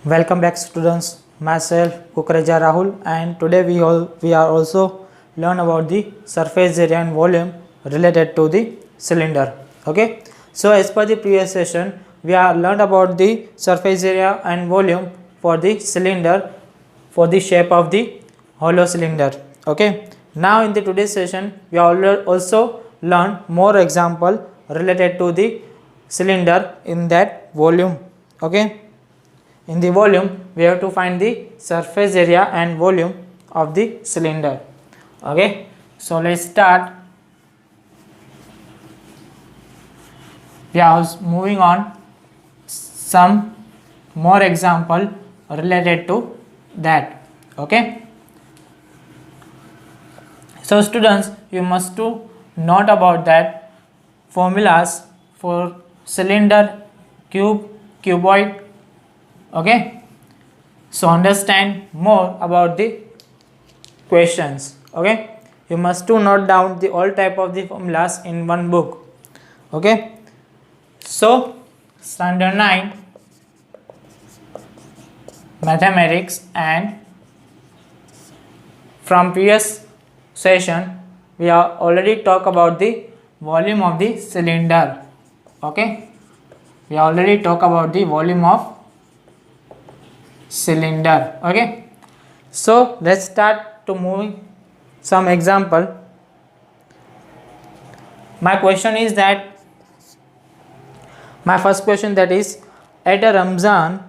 Welcome back students, myself Kukreja Rahul, and today we are also learn about the surface area and volume related to the cylinder. Okay, so as per the previous session we are learned about the surface area and volume for the cylinder for the shape of the hollow cylinder. Okay, now in the today's session we also learn more example related to the cylinder in that volume. Okay, in the volume we have to find the surface area and volume of the cylinder. Okay, so let's start. We are moving on some more example related to that. Okay, so students, you must to note about that formulas for cylinder, cube, cuboid. Okay, so understand more about the questions. Okay, you must to note down the all type of the formulas in one book. Okay, so standard 9 mathematics, and from previous session we are already talk about the volume of the cylinder. Okay, we already talk about the volume of cylinder. Okay, so let's start to moving some example. My question is that my first question, that is, at Ramzan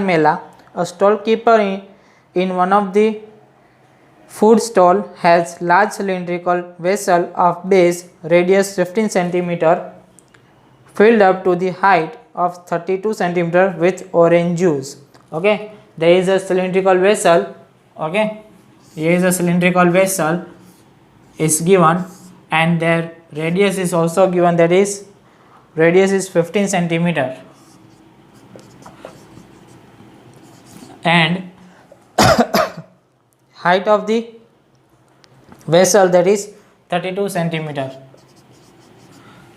Mela, a stall keeper in one of the food stall has large cylindrical vessel of base radius 15 cm filled up to the height of 32 cm with orange juice. Okay, there is a cylindrical vessel. Okay, here is a cylindrical vessel is given, and their radius is also given, that is radius is 15 cm and height of the vessel, that is 32 cm,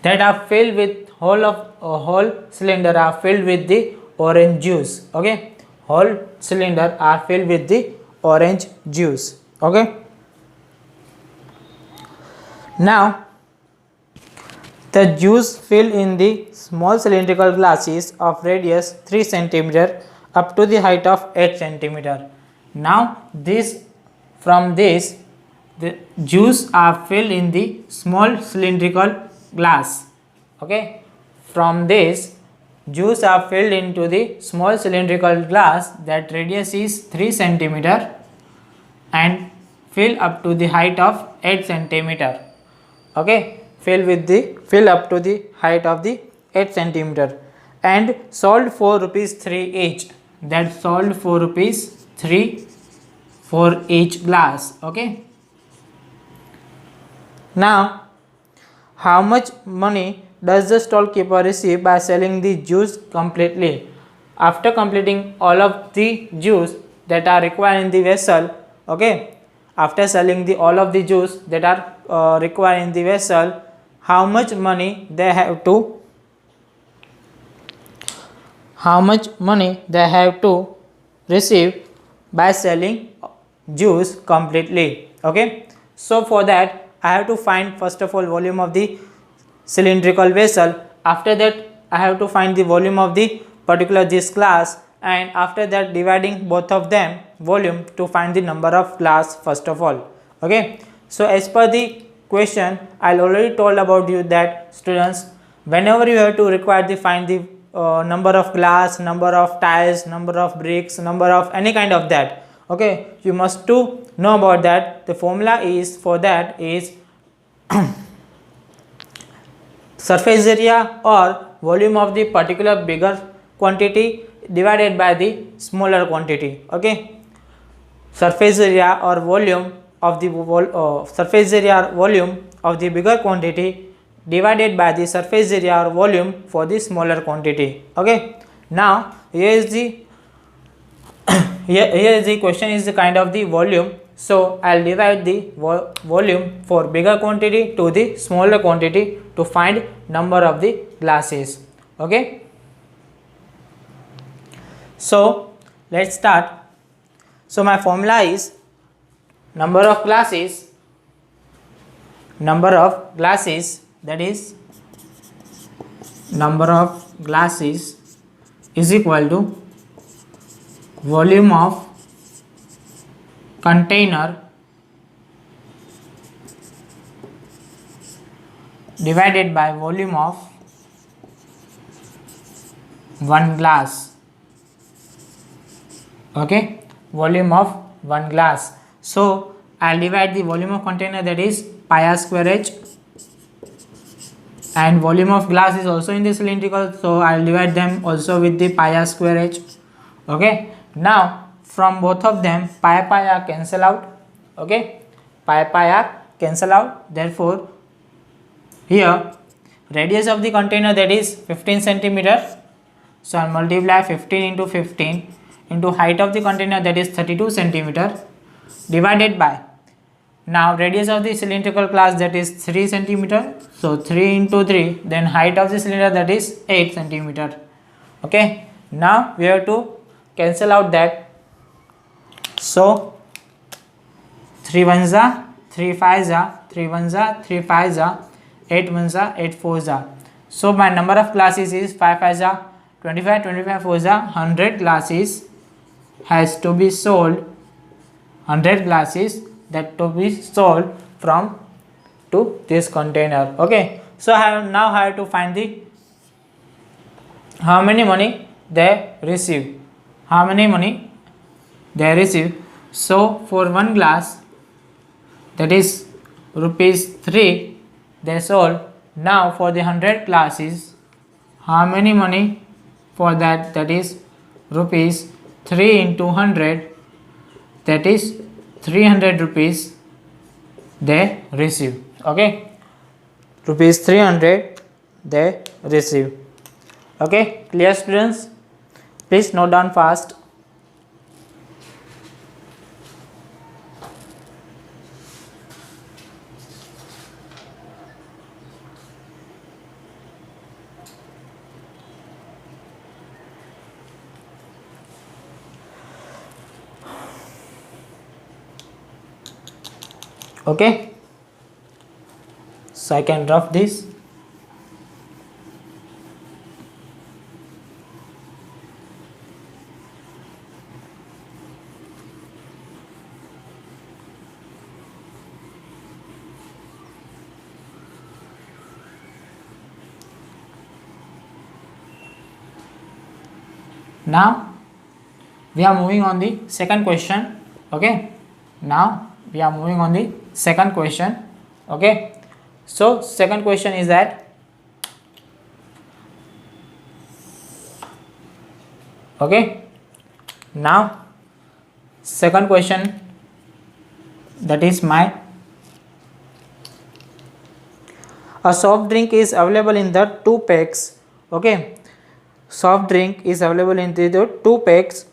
that are filled with whole cylinder are filled with the orange juice. Okay, whole cylinder are filled with the orange juice. Okay, now the juice filled in the small cylindrical glasses of radius 3 cm up to the height of 8 cm. Now from this the juice are filled in the small cylindrical glass. Okay, from this juice are filled into the small cylindrical glass that radius is 3 cm and fill up to the height of 8 cm. Okay, fill up to the height of the 8 cm and sold for rupees 3 each. That sold for rupees 3 for each glass. Okay, now how much money does the stall keeper receive by selling the juice completely? After completing all of the juice that are required in the vessel. Okay, after selling all of the juice that are required in the vessel, how much money they have to receive by selling juice completely. Okay, so for that I have to find first of all volume of the cylindrical vessel. After that I have to find the volume of the particular this glass, and after that dividing both of them volume to find the number of glass first of all. Okay, so as per the question I already told about you that students, whenever you have to require to find the number of glass, number of tiles, number of bricks, number of any kind of that. Okay, you must to know about that. The formula is for that is surface area or volume of the particular bigger quantity divided by the smaller quantity. Okay, surface area or volume of the volume of the bigger quantity divided by the surface area or volume for the smaller quantity. Okay, now here is the here is the question is the kind of the volume. So I'll divide the volume for bigger quantity to the smaller quantity to find number of the glasses. Okay, So let's start. So my formula is number of glasses, that is number of glasses is equal to volume of container divided by volume of one glass. Okay, volume of one glass. So I'll divide the volume of container, that is pi r square h, and volume of glass is also in the cylindrical, so I'll divide them also with the pi r square h. Okay, now from both of them pi r cancel out. Okay, pi r cancel out. Therefore here radius of the container, that is 15 centimeter. So I'll multiply 15 into 15 into height of the container, that is 32 centimeter, divided by, now radius of the cylindrical glass, that is 3 centimeter. So 3 into 3, then height of the cylinder, that is 8 centimeter. Okay, now we have to cancel out that. So 3 ones are 3 fives are 3 ones are 3 fives are 8 ones are 8 fours are. So my number of glasses is 5 fives are 25, 25 fours are 100 glasses has to be sold, 100 glasses that to be sold from to this container. Okay, so I have to find the how many money they receive, So for one glass, that is rupees 3 they sold. Now for the 100 glasses, how many money for that, that is rupees 3 into 100, that is 300 rupees they receive. Okay, rupees 300 they receive. Okay, clear students? Please note down fast. Okay, so I can drop this. Now we are moving on the second question. Okay, now we are moving on the second question. Okay, so second question is that, okay, now second question, that is my a soft drink is available in the 2 packs. Okay, soft drink is available in the 2 packs.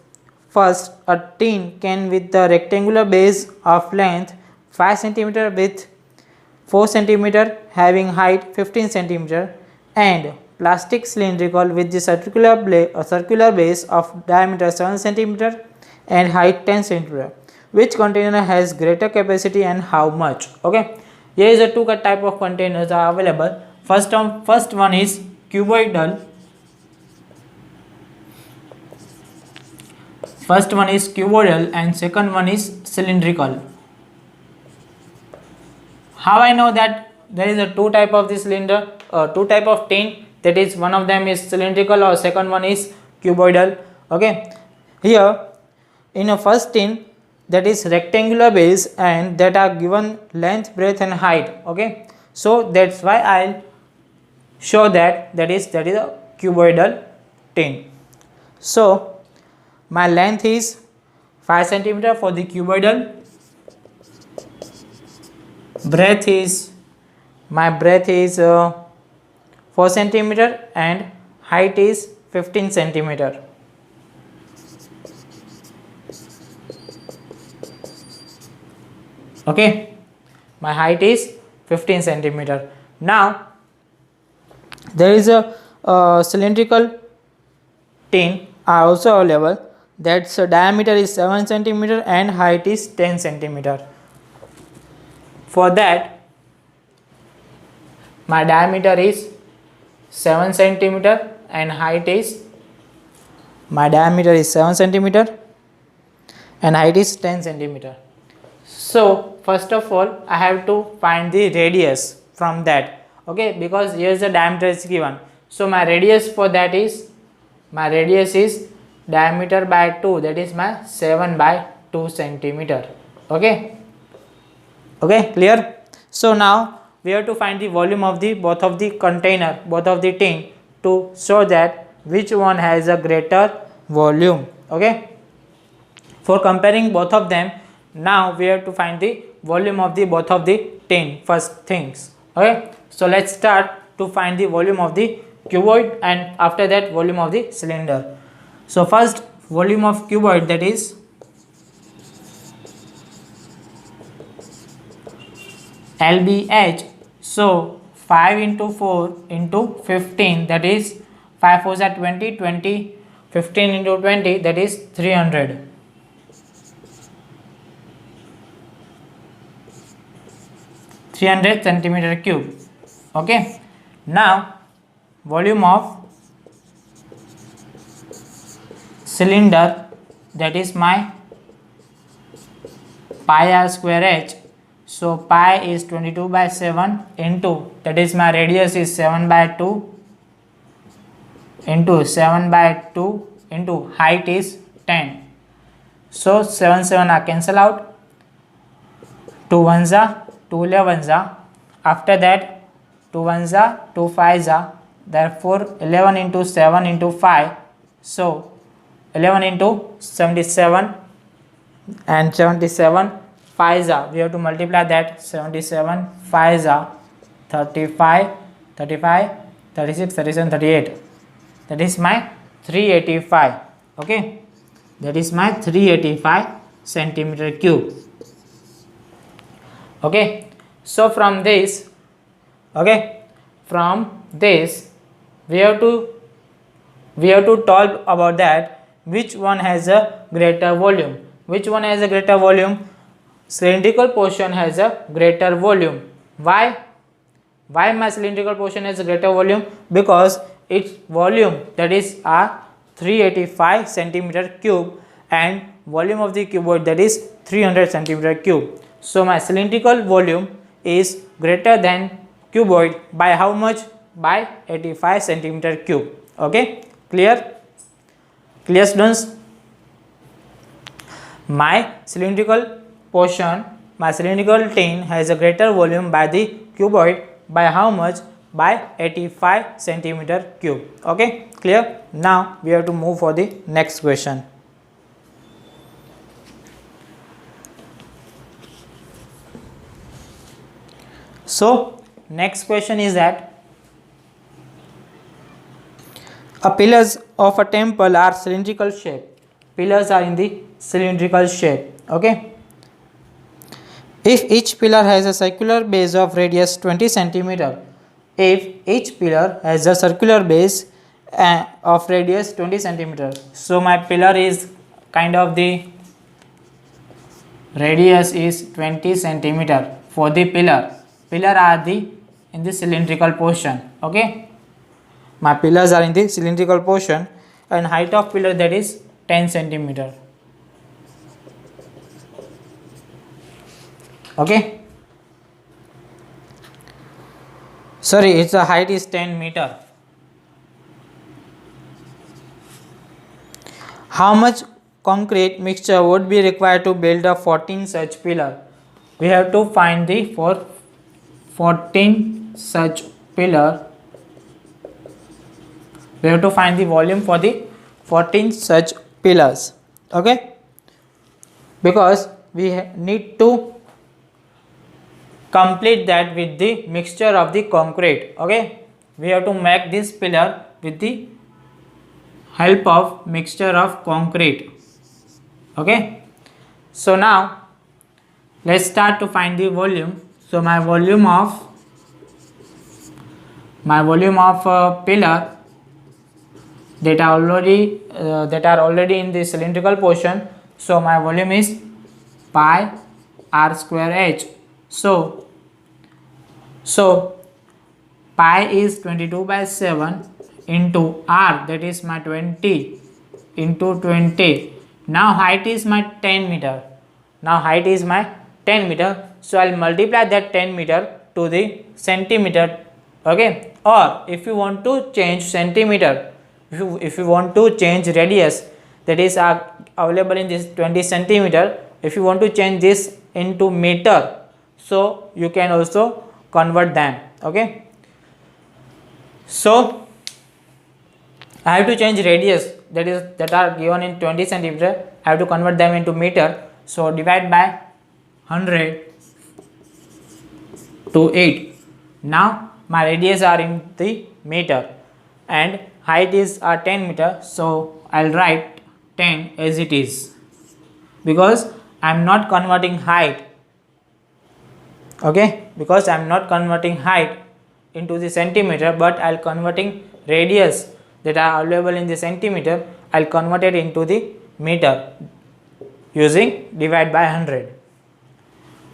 First, a tin can with the rectangular base of length 5 cm width 4 cm having height 15 cm and plastic cylindrical with the circular base of diameter 7 cm and height 10 cm. Which container has greater capacity and how much? Okay, here is a 2 type of containers are available. First one is cuboidal. First one is cuboidal and second one is cylindrical. How I know that there is a 2 type of the cylinder, 2 type of tin, that is one of them is cylindrical or second one is cuboidal. Okay, here in a first tin, that is rectangular base and that are given length, breadth and height. Okay, so that's why I'll show that is a cuboidal tin. So my length is 5 cm for the cuboidal, breadth is 4 cm and height is 15 cm. Okay, my height is 15 cm. Now there is a cylindrical tin are also available. That's diameter is 7 centimeter and height is 10 centimeter. For that, my diameter is 7 centimeter and height is 7 centimeter and height is 10 centimeter. So first of all, I have to find the radius from that, okay, because here the diameter is given. So my radius for that is, diameter by 2, that is my 7 by 2 centimeter. Okay, clear? So now we have to find the volume of the both of the container, both of the tin, to show that which one has a greater volume. Okay, for comparing both of them, now we have to find the volume of the both of the tin first things. Okay, so let's start to find the volume of the cuboid and after that volume of the cylinder. So first, volume of cuboid, that is LBH. So 5 into 4 into 15, that is 5 4s are 20, 20, 15 into 20, that is 300. Centimeter cube. Okay, now volume of cylinder, that is my pi r square h. So pi is 22 by 7 into, that is my radius is 7 by 2 into 7 by 2 into height is 10. So 7 7 are cancel out, 2 1s are 2 11s are, after that 2 1s are 2 5s are, therefore 11 into 7 into 5, so 11 into 77 and 77 5s are, we have to multiply that, 77 5s are 35, 35, 36, 37, 38, that is my 385. Okay, that is my 385 centimeter cube. Okay, so from this, we have to talk about that which one has a greater volume. Which one has a greater volume? Cylindrical portion has a greater volume. Why my cylindrical portion has a greater volume? Because its volume, that is 385 centimeter cube, and volume of the cuboid, that is 300 centimeter cube. So my cylindrical volume is greater than cuboid by how much? By 85 centimeter cube. Okay, clear students? My cylindrical portion, my cylindrical tin has a greater volume by the cuboid by how much? By 85 centimeter cube. Okay, clear? Now we have to move for the next question. So next question is that pillars of a temple are cylindrical shape. Pillars are in the cylindrical shape. Okay, if each pillar has a circular base of radius 20 centimeter, if each pillar has a circular base of radius 20 centimeter, so my pillar is kind of the radius is 20 centimeter for the pillar are in the cylindrical portion. Okay, my pillars are in the cylindrical portion and height of pillar, that is 10 centimeter. Okay, sorry, its height is 10 meter. How much concrete mixture would be required to build a 14 such pillar? We have to find the 14 such pillar. We have to find the volume for the 14 such pillars. Okay, because we need to complete that with the mixture of the concrete. Okay, we have to make this pillar with the help of mixture of concrete. Okay, so now let's start to find the volume. So my volume of pillar that are already in the cylindrical portion. So my volume is pi r square h. So pi is 22 by 7 into r, that is my 20 into 20. Now height is my 10 meter. So I'll multiply that 10 meter to the centimeter. Okay, or if you want to change centimeter, if you want to change radius, that is available in this 20 centimeter, if you want to change this into meter, so you can also convert them. Okay, so I have to change radius, that are given in 20 centimeter. I have to convert them into meter. So divide by 100 to 8. Now my radius are in the meter and height is 10 meter. So I'll write 10 as it is, because I am not converting height. Okay, because I am not converting height into the centimeter, but I'll converting radius that are available in the centimeter, I'll convert it into the meter using divide by 100.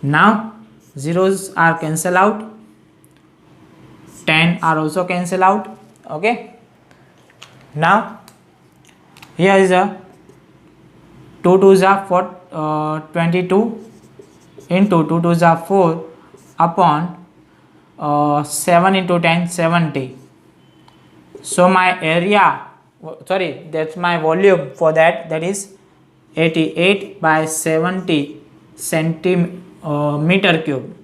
Now zeros are cancel out, 10 are also cancel out. Okay, now here is a 2 2s are 22 into 2 2s are 4 upon 7 into 10, 70. So my area, that's my volume for that, that is 88 by 70 centimeter cube,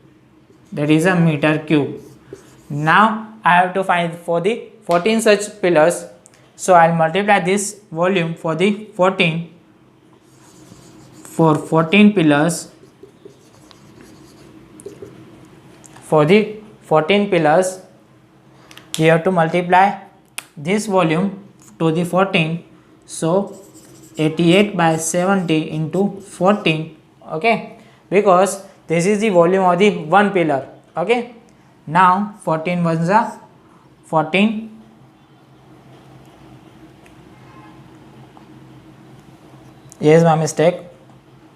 that is a meter cube. Now I have to find for the 14 such pillars. So I'll multiply this volume for the 14 pillars. For the 14 pillars, we have to multiply this volume to the 14. So 88 by 70 into 14. Okay, because this is the volume of the one pillar. Okay, now 14 ones are 14. Here's my mistake.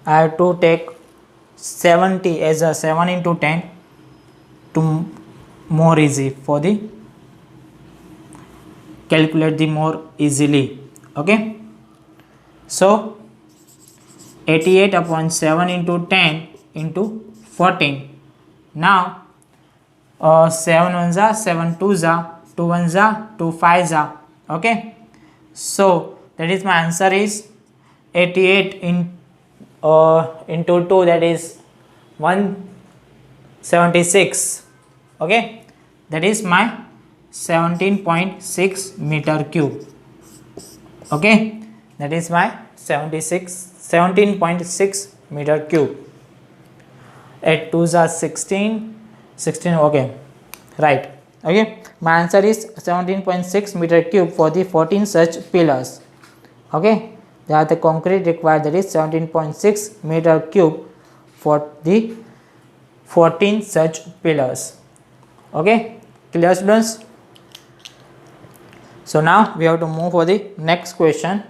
I have to take 70 as a 7 into 10 to more easy for the calculate the more easily. Okay, so 88 upon 7 into 10 into 14. Now 7 ones are 7 twos are 2 ones are 2 fives are. Okay, so that is my answer is 88 into 2, that is 176. Okay, that is my 17.6 meter cube. Okay, that is my 17.6 meter cube. 8 2s are 16. Okay, right. Okay, my answer is 17.6 meter cube for the 14 such pillars. Okay, they are the concrete required, that is 17.6 meter cube for the 14 such pillars. Okay, clear students? So now we have to move for the next question.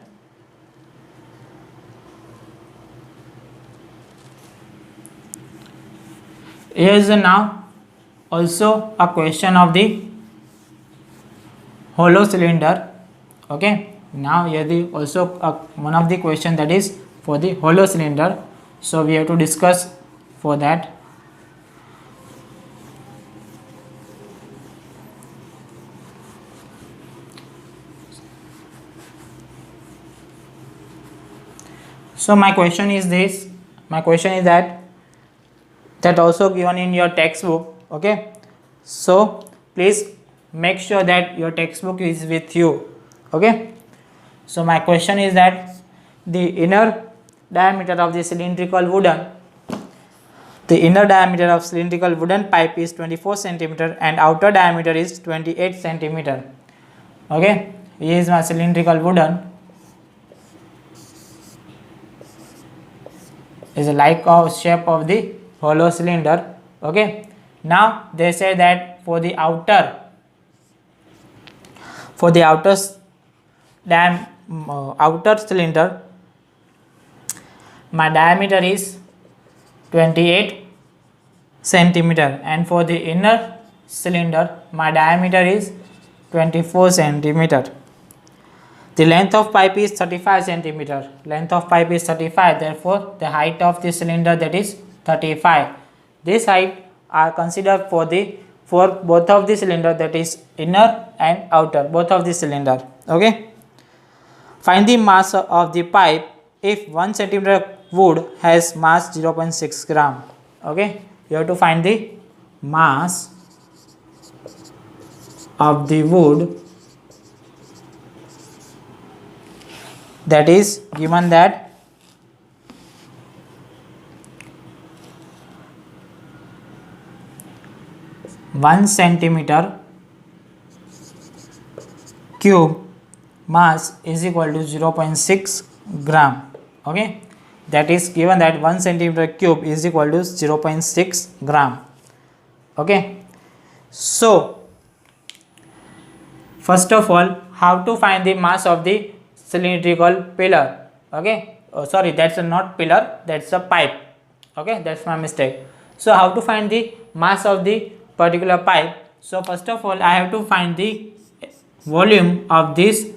Here is now also a question of the hollow cylinder. Okay, now here the also one of the question, that is for the hollow cylinder. So we have to discuss for that. So my question is this. My question is that also given in your textbook. Okay, so please make sure that your textbook is with you. Okay, so my question is that the inner diameter of the cylindrical wooden pipe is 24 centimeter and outer diameter is 28 centimeter. Okay, here is my cylindrical wooden, is like of shape of the hollow cylinder. Okay, now they say that for the outer outer cylinder, my diameter is 28 centimeter, and for the inner cylinder my diameter is 24 centimeter. The length of pipe is 35 centimeter. Length of pipe is 35, therefore the height of the cylinder, that is 35. This height are considered for both of the cylinder, that is inner and outer, both of the cylinder. Okay. Find the mass of the pipe if 1 centimeter wood has mass 0.6 gram. Okay. You have to find the mass of the wood, that is given that 1 centimeter cube mass is equal to 0.6 gram. Okay, that is given that 1 centimeter cube is equal to 0.6 gram. Okay, so first of all, how to find the mass of the cylindrical pillar? Okay, sorry, that's not pillar, that's a pipe. Okay, that's my mistake. So how to find the mass of the particular pipe? So first of all, I have to find the volume of this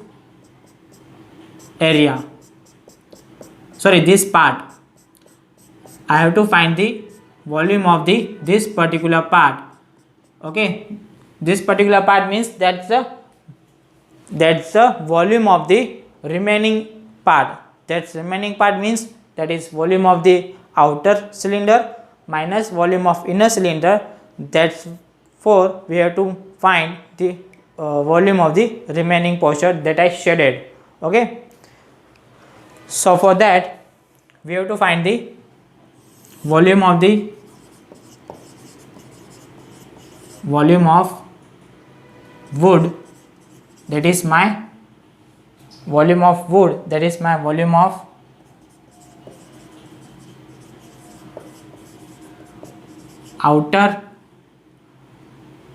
area, sorry, this part. I have to find the volume of this particular part. Okay, this particular part means that's the volume of the remaining part. That's remaining part means that is volume of the outer cylinder minus volume of inner cylinder. That's for we have to find the volume of the remaining portion that I shaded. Okay, so for that we have to find the volume of wood, that is my volume of wood, that is my volume of outer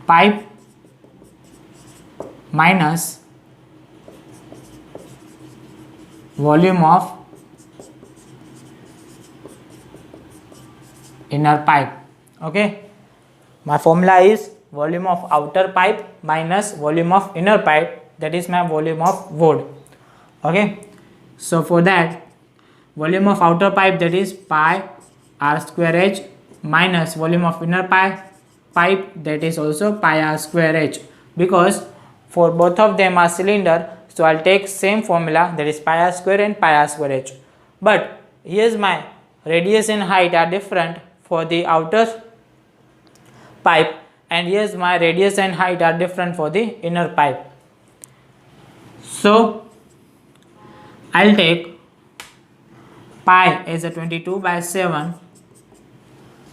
pipe minus volume of inner pipe. Okay, my formula is volume of outer pipe minus volume of inner pipe, that is my volume of wood. Okay, so for that, volume of outer pipe, that is pi r square h minus volume of inner pipe, that is also pi r square h, because for both of them are cylinder, so I'll take same formula, that is pi r square and pi r square h. But here's my radius and height are different for the outer pipe, and here's my radius and height are different for the inner pipe. So I'll take pi as a 22/7.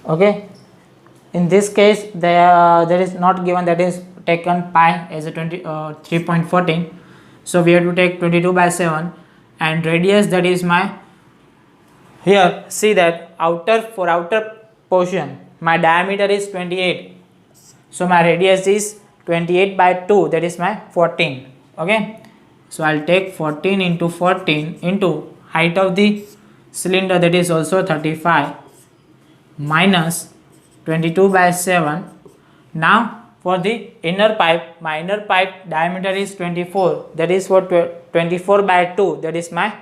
Okay, in this case there is not given, that is taken pi as a 3.14. so we have to take 22/7, and radius, that is my, here see that for outer portion my diameter is 28, so my radius is 28/2, that is my 14. Okay, so I'll take 14 into 14 into height of the cylinder, that is also 35, minus 22/7. Now for the inner pipe, my inner pipe diameter is 24, that is for 24/2, that is my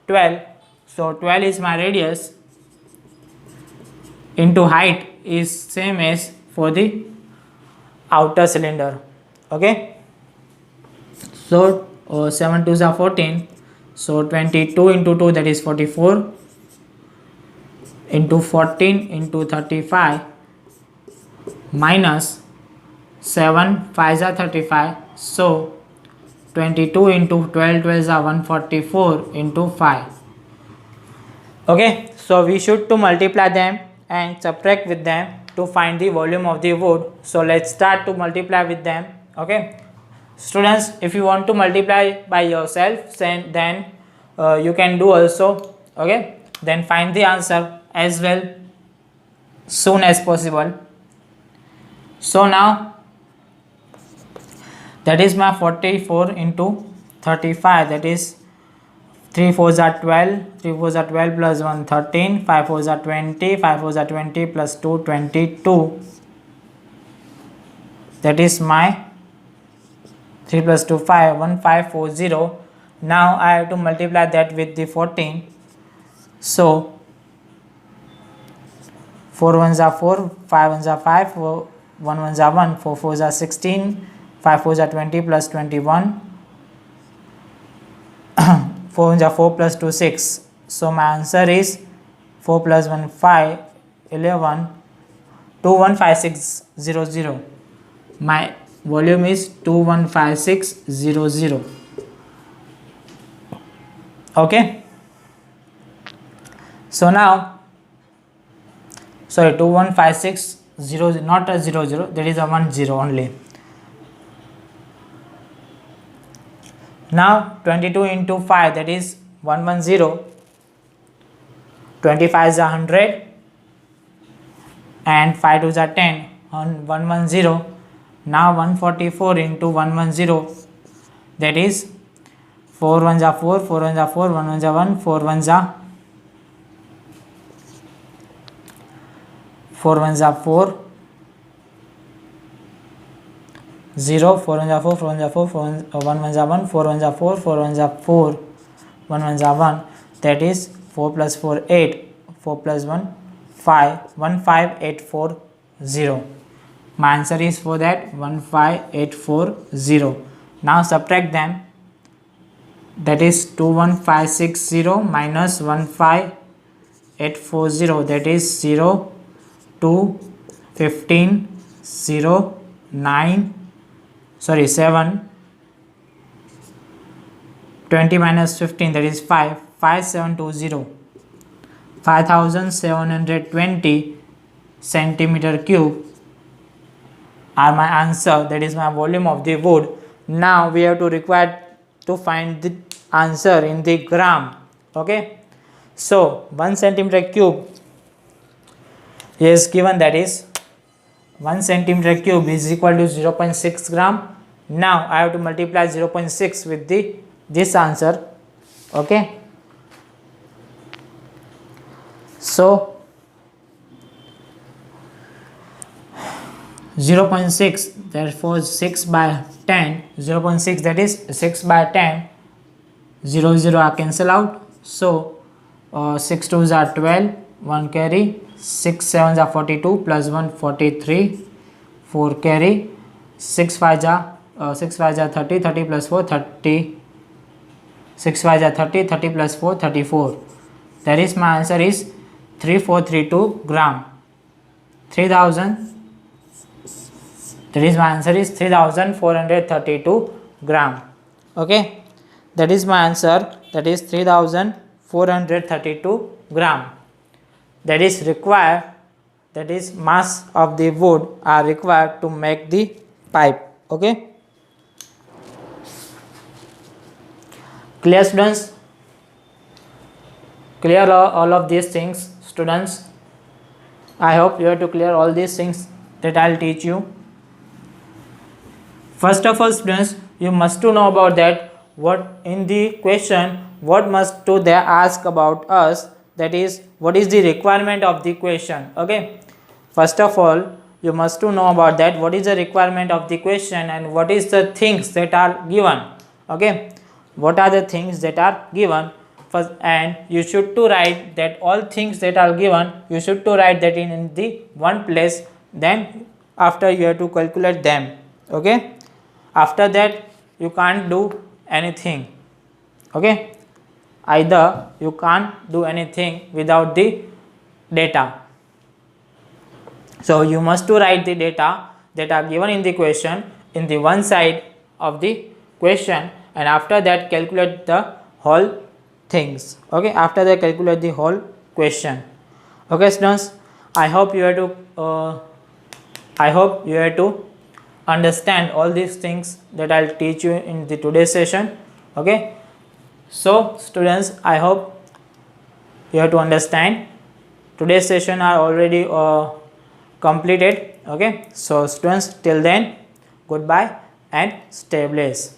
12. So 12 is my radius, into height is same as for the outer cylinder. Okay, so 7 2s are 14, so 22 into 2, that is 44, into 14 into 35 minus 7 5s are 35, so 22 into 12 12s are 144 into 5. Okay, so we should to multiply them and subtract with them to find the volume of the wood. So let's start to multiply with them. Okay, students, if you want to multiply by yourself, then you can do also. Okay, then find the answer as well soon as possible. So now that is my 44 into 35, that is 3 4s are 12, 3 4s are 12 plus 1 13, 5 4s are 20, 5 4s are 20 plus 2 22, that is my 3 plus 2 5, 1540. Now I have to multiply that with the 14. So 4 1s are 4, 5 1s are 5, 1 1s are 1, 4 4s are 16, 5 4s are 20 plus 21, 4 1s are 4 plus 2 6. So my answer is 4 plus 1 5, 11, 215600. My volume is 215600. Okay. So now, sorry, 215600, not a 00, that is a 10 only. Now 22 into 5, that is 110, 25 is 100 and 5 2s are 10 on 110. Now 144 into 110, that is 4 1s are 4, 4 1s are 4, 1 1s are 1, 4 1s are 4, 0, 4 1s are 4, 4 1s are 4, 1 1s are 1, 4 1s are 4, 4 1s are 4, 1 1s are 1, that is 4 plus 4 8, 4 plus 1 5, 15840. My answer is for that 15840. Now subtract them, that is 21560 minus 15840, that is 0, 2, 15, 0, 9, sorry 7, 20 minus 15, that is 5, 5720, 5720 centimeter cube are my answer, that is my volume of the wood. Now we have to require to find the answer in the gram. Okay, so 1 centimeter cube is given, that is 1 centimeter cube is equal to 0.6 gram. Now I have to multiply 0.6 with this answer. Okay, so 0.6, therefore 6 by 10, 0.6, that is 6 by 10, 0 0 are cancel out. So 6 2s are 12, 1 carry, 6 7s are 42 plus 1 43, 4 carry, 6 5s are 30, 30 plus 4 30, 6 5s are 30, 30 plus 4 34. That is my answer is 3432 gram. 3000, that is my answer is 3432 gram. Okay, that is my answer, that is 3432 gram. That is required, that is mass of the wood are required to make the pipe. Okay, clear students? Clear all of these things, students? I hope you have to clear all these things that I will teach you. First of all, students, you must to know about that what in the question, what must to they ask about us, that is what is the requirement of the question. Okay, first of all you must to know about that what is the requirement of the question and what is the things that are given. Okay, what are the things that are given first, and you should to write that all things that are given, you should to write that in the one place, then after you have to calculate them. Okay, after that you can't do anything. Okay, either you can't do anything without the data. So you must to write the data that are given in the question in the one side of the question, and after that calculate the whole things. Okay, after that calculate the whole question. Okay, students, I hope you have to understand all these things that I'll teach you in the today's session. Okay, so students, I hope you have to understand. Today's session are already completed. Okay, so students, till then, goodbye and stay blessed.